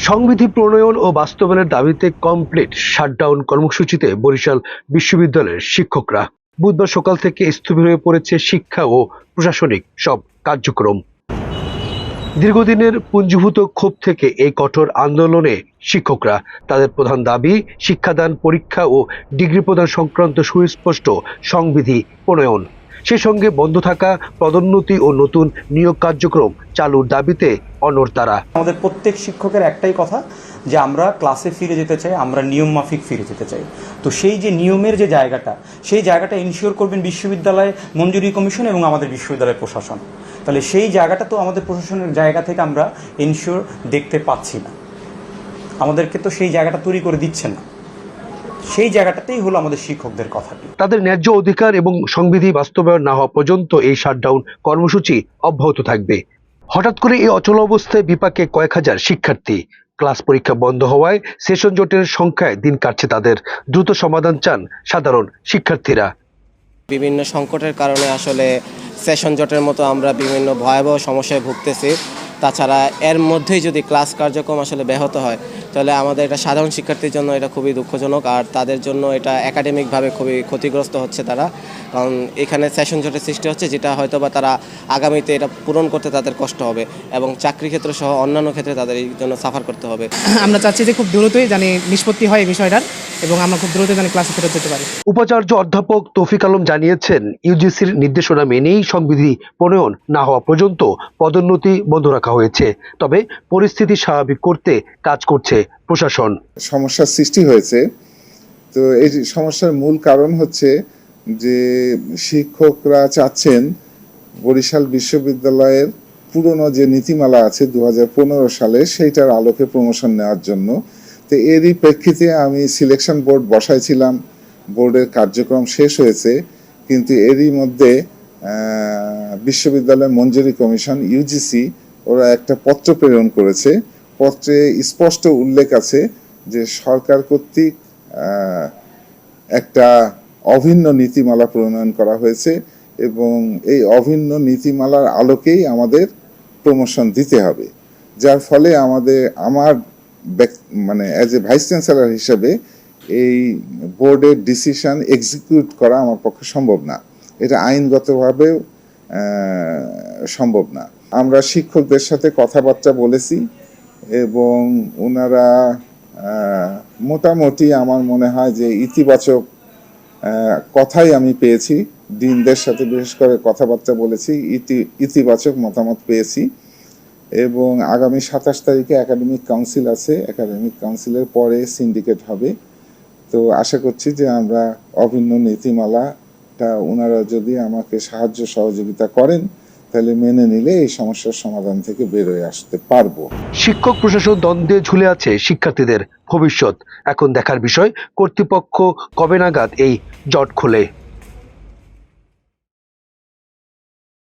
সংবিধি প্রণয়ন ও বাস্তবায়নের দাবিতে কমপ্লিট শাটডাউন কর্মসূচিতে বরিশাল বিশ্ববিদ্যালয়ের শিক্ষকরা বুধবার সকাল থেকে স্থবির হয়ে পড়েছে শিক্ষা ও প্রশাসনিক সব কার্যক্রম। দীর্ঘদিনের পুঞ্জীভূত ক্ষোভ থেকে এই কঠোর আন্দোলনে শিক্ষকরা তাদের প্রধান দাবি শিক্ষাদান, পরীক্ষা ও ডিগ্রি প্রদান সংক্রান্ত সুস্পষ্ট সংবিধি প্রণয়ন, সেই সঙ্গে বন্ধ থাকা পদোন্নতি ও নতুন নিয়োগ কার্যক্রম চালুর দাবিতে অনড় তারা। আমাদের প্রত্যেক শিক্ষকের একটাই কথা যে আমরা ক্লাসে ফিরে যেতে চাই, আমরা নিয়ম মাফিক ফিরে যেতে চাই। তো সেই যে নিয়মের যে জায়গাটা, সেই জায়গাটা ইনশিওর করবেন বিশ্ববিদ্যালয় মঞ্জুরি কমিশন এবং আমাদের বিশ্ববিদ্যালয়ের প্রশাসন। তাহলে সেই জায়গাটা তো আমাদের প্রশাসনের জায়গা থেকে আমরা ইনশিওর দেখতে পাচ্ছি না, আমাদেরকে তো সেই জায়গাটা তৈরি করে দিচ্ছেন না। সেই জায়গাটাতেই হলো আমাদের শিক্ষকদের কথাটি। তাদের ন্যায্য অধিকার এবং সংবিধি বাস্তবায়ন না হওয়া পর্যন্ত এই শাটডাউন কর্মসূচি অব্যাহত থাকবে। হঠাৎ করে এই অচল অবস্থায় বিপাকে কয়েক হাজার শিক্ষার্থী। ক্লাস পরীক্ষা বন্ধ হওয়ায় সেশন জটের সংখ্যায় দিন কাটছে তাদের। দ্রুত সমাধান চান সাধারণ শিক্ষার্থীরা। বিভিন্ন সংকটের কারণে আসলে সেশন জটের মতো আমরা বিভিন্ন ভয়াবহ সমস্যায় ভুগতেছি। তাছাড়া এর মধ্যেই যদি ক্লাস কার্যক্রম আসলে ব্যাহত হয় তাহলে আমাদের এটা সাধারণ শিক্ষার্থীর জন্য এটা খুবই দুঃখজনক, আর তাদের জন্য এটা একাডেমিকভাবে খুবই ক্ষতিগ্রস্ত হচ্ছে তারা। কারণ এখানে সেশন জটের সৃষ্টি হচ্ছে, যেটা হয়তো বা তারা আগামীতে এটা পূরণ করতে তাদের কষ্ট হবে এবং চাকরি ক্ষেত্র সহ অন্যান্য ক্ষেত্রে তাদের এই জন্য সাফার করতে হবে। আমরা চাচ্ছি যে খুব দ্রুতই জানি নিষ্পত্তি হয় এই বিষয়টার এবং আমরা খুব দ্রুত জানি ক্লাসে ফেরত যেতে পারি। উপাচার্য অধ্যাপক তৌফিক আলম জানিয়েছেন, ইউজিসির নির্দেশনা মেনেই সংবিধি প্রণয়ন না হওয়া পর্যন্ত পদোন্নতি বন্ধ রাখা হয়েছে। তবে পরিস্থিতি স্বাভাবিক করতে কাজ করছে প্রশাসন। সমস্যার সৃষ্টি হয়েছে, তো এই সমস্যার মূল কারণ হচ্ছে যে শিক্ষকরা চাচ্ছেন বরিশাল বিশ্ববিদ্যালয়ের পুরনো যে নীতিমালা আছে 2015 সালে সেইটার আলোকে প্রমোশন নেওয়ার জন্য। তো এরই প্রেক্ষিতে আমি সিলেকশন বোর্ড বসাইছিলাম, বোর্ডের কার্যক্রম শেষ হয়েছে, কিন্তু এরই মধ্যে বিশ্ববিদ্যালয় মঞ্জুরি কমিশন ইউজিসি ওরা একটা পত্র প্রেরণ করেছে। পত্রে স্পষ্ট উল্লেখ আছে যে সরকার কর্তৃক একটা অভিন্ন নীতিমালা প্রণয়ন করা হয়েছে এবং এই অভিন্ন নীতিমালার আলোকেই আমাদের প্রমোশন দিতে হবে। যার ফলে আমার মানে অ্যাজ এ ভাইস চ্যান্সেলর হিসেবে এই বোর্ডের ডিসিশন এক্সিকিউট করা আমার পক্ষে সম্ভব না, এটা আইনগতভাবেও সম্ভব না। আমরা শিক্ষকদের সাথে কথাবার্তা বলেছি এবং ওনারা মোটামুটি আমার মনে হয় যে ইতিবাচক কথাই আমি পেয়েছি। ডিনদের সাথে বিশেষ করে কথাবার্তা বলেছি, ইতিবাচক মতামত পেয়েছি এবং আগামী 27 তারিখে একাডেমিক কাউন্সিল আছে, একাডেমিক কাউন্সিলের পরে সিন্ডিকেট হবে। তো আশা করছি যে আমরা অভিন্ন নীতিমালাটা ওনারা যদি আমাকে সাহায্য সহযোগিতা করেন তাহলে মেনে নিলে এই সমস্যার সমাধান থেকে বের হয়ে আসতে পারবো। শিক্ষক প্রশাসন দ্বন্দ্বে ঝুলে আছে শিক্ষার্থীদের ভবিষ্যৎ। এখন দেখার বিষয় কর্তৃপক্ষ কবে নাগাদ এই জট খোলে।